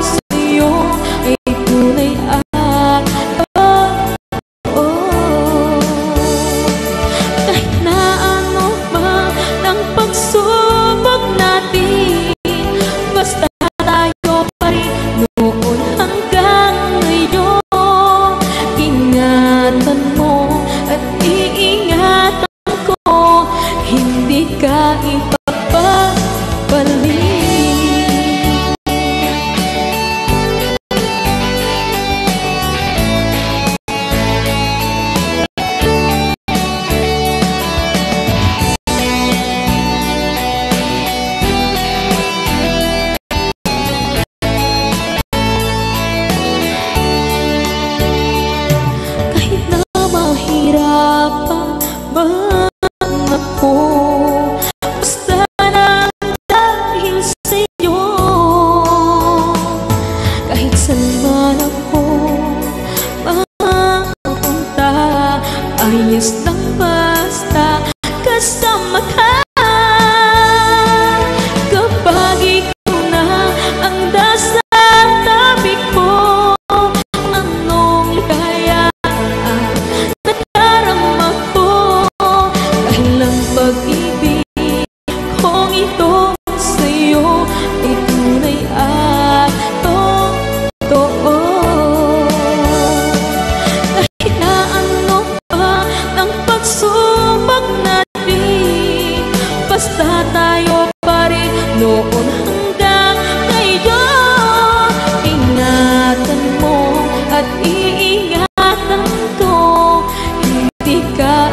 sa'yo ay tunay at totoo. Kahit na ano pa ng pagsubok natin, basta tayo pa rin noon hanggang ngayon. Ingatan mo at iingatan ko, hindi ka ipapabalik. Kahit na mahirapan man ako, basta na dahil sa'yo. Kahit saan man ako mapunta, ayos lang basta kasama ka. Kapag ikaw na ang nasa tabi ko, anong ligaya nadarama ko. Dahil ang pag-ibig kong ito sa'yo ay tunay at totoo. Kahit na ano pa ng pagsubok natin, basta tayo pa rin noon hanggang ngayon. Ingatan mo at iingatan ko, hindi ka